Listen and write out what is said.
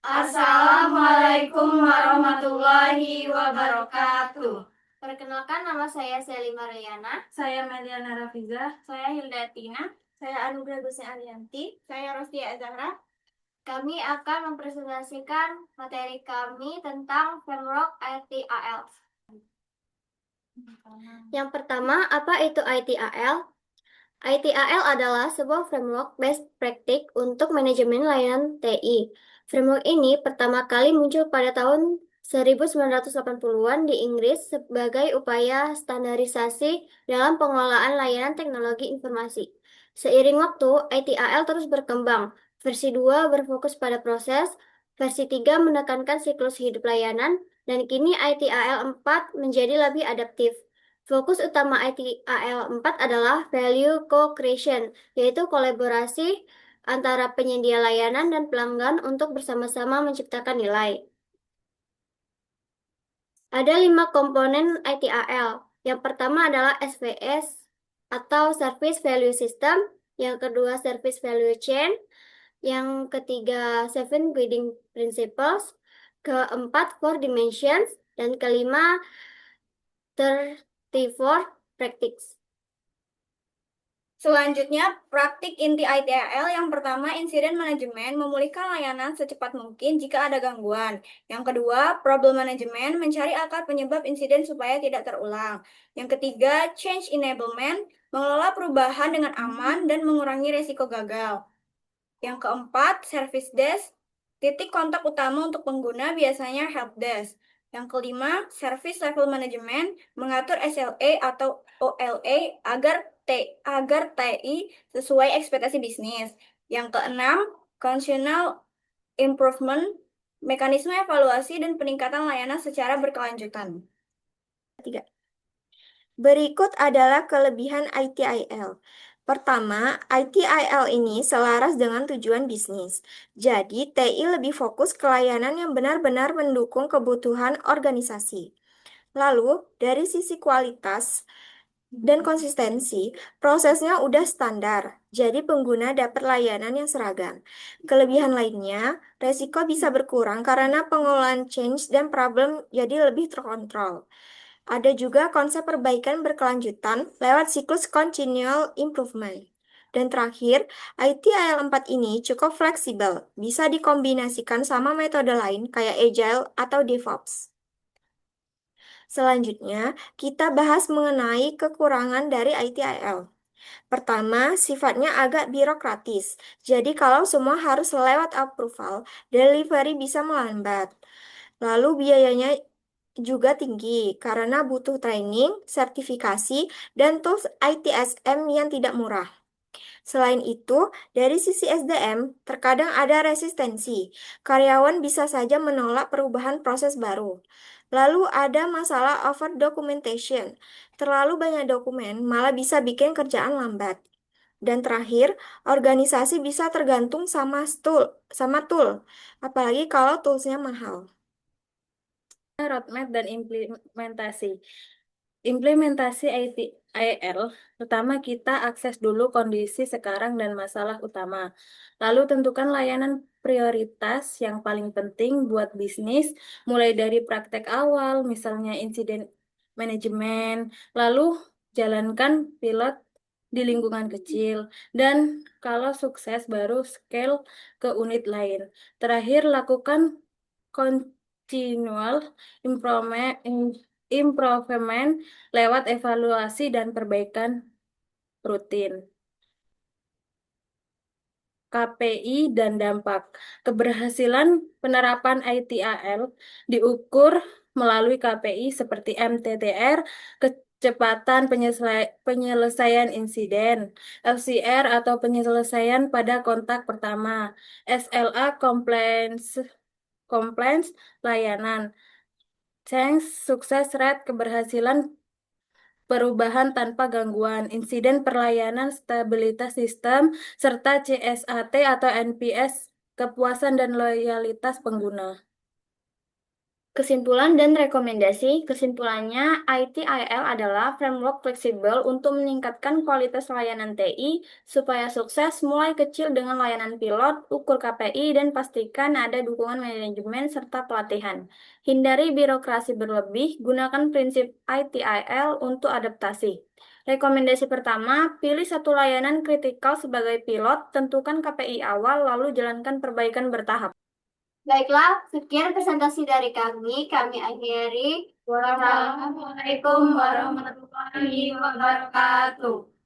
Assalamualaikum warahmatullahi wabarakatuh. Perkenalkan, nama saya Seli Mariana. Saya Meliana Rafiza. Saya Hilda Tina. Saya Anugrah Gusti Arianti. Saya Rosdia Azahra. Kami akan mempresentasikan materi kami tentang framework ITAL. Yang pertama, apa itu ITAL? ITAL adalah sebuah framework best practice untuk manajemen layanan TI. Framework ini pertama kali muncul pada tahun 1980-an di Inggris sebagai upaya standarisasi dalam pengelolaan layanan teknologi informasi. Seiring waktu, ITAL terus berkembang. Versi 2 berfokus pada proses, versi 3 menekankan siklus hidup layanan, dan kini ITAL 4 menjadi lebih adaptif. Fokus utama ITAL 4 adalah value co-creation, yaitu kolaborasi antara penyedia layanan dan pelanggan untuk bersama-sama menciptakan nilai. Ada 5 komponen ITAL. Yang pertama adalah SVS atau Service Value System, yang kedua Service Value Chain, yang ketiga Seven Guiding Principles, keempat Four Dimensions, dan kelima 34 Practices. Selanjutnya, praktik inti ITIL yang pertama, insiden manajemen, memulihkan layanan secepat mungkin jika ada gangguan. Yang kedua, problem management, mencari akar penyebab insiden supaya tidak terulang. Yang ketiga, change enablement, mengelola perubahan dengan aman dan mengurangi resiko gagal. Yang keempat, service desk, titik kontak utama untuk pengguna biasanya help desk. Yang kelima, service level management, mengatur SLA atau OLA agar TI sesuai ekspektasi bisnis. Yang keenam, continual improvement, mekanisme evaluasi dan peningkatan layanan secara berkelanjutan. Berikut adalah kelebihan ITIL. Pertama, ITIL ini selaras dengan tujuan bisnis. Jadi, TI lebih fokus ke layanan yang benar-benar mendukung kebutuhan organisasi. Lalu, dari sisi kualitas dan konsistensi, prosesnya udah standar. Jadi, pengguna dapat layanan yang seragam. Kelebihan lainnya, resiko bisa berkurang karena pengelolaan change dan problem jadi lebih terkontrol. Ada juga konsep perbaikan berkelanjutan lewat siklus continual improvement. Dan terakhir, ITIL 4 ini cukup fleksibel, bisa dikombinasikan sama metode lain kayak Agile atau DevOps. Selanjutnya, kita bahas mengenai kekurangan dari ITIL. Pertama, sifatnya agak birokratis. Jadi kalau semua harus lewat approval, delivery bisa melambat. Lalu biayanya juga tinggi karena butuh training, sertifikasi, dan tools ITSM yang tidak murah. Selain itu, dari sisi SDM, terkadang ada resistensi. Karyawan bisa saja menolak perubahan proses baru. Lalu ada masalah over documentation. Terlalu banyak dokumen malah bisa bikin kerjaan lambat. Dan terakhir, organisasi bisa tergantung sama tool, apalagi kalau toolsnya mahal. Roadmap dan implementasi. Implementasi ITIL, pertama kita akses dulu kondisi sekarang dan masalah utama. Lalu tentukan layanan prioritas yang paling penting buat bisnis, mulai dari praktek awal, misalnya insiden manajemen, lalu jalankan pilot di lingkungan kecil, dan kalau sukses baru scale ke unit lain. Terakhir, lakukan continual improvement lewat evaluasi dan perbaikan rutin. KPI dan dampak. Keberhasilan penerapan ITAL diukur melalui KPI seperti MTTR, kecepatan penyelesaian insiden, LCR atau penyelesaian pada kontak pertama, SLA compliance layanan, Change sukses rate keberhasilan perubahan tanpa gangguan, insiden perlayanan, stabilitas sistem, serta CSAT atau NPS, kepuasan dan loyalitas pengguna. Kesimpulan dan rekomendasi. Kesimpulannya, ITIL adalah framework fleksibel untuk meningkatkan kualitas layanan TI supaya sukses mulai kecil dengan layanan pilot, ukur KPI, dan pastikan ada dukungan manajemen serta pelatihan. Hindari birokrasi berlebih, gunakan prinsip ITIL untuk adaptasi. Rekomendasi pertama, pilih satu layanan kritikal sebagai pilot, tentukan KPI awal, lalu jalankan perbaikan bertahap. Baiklah, sekian presentasi dari kami. Kami akhiri. Wassalamualaikum warahmatullahi wabarakatuh.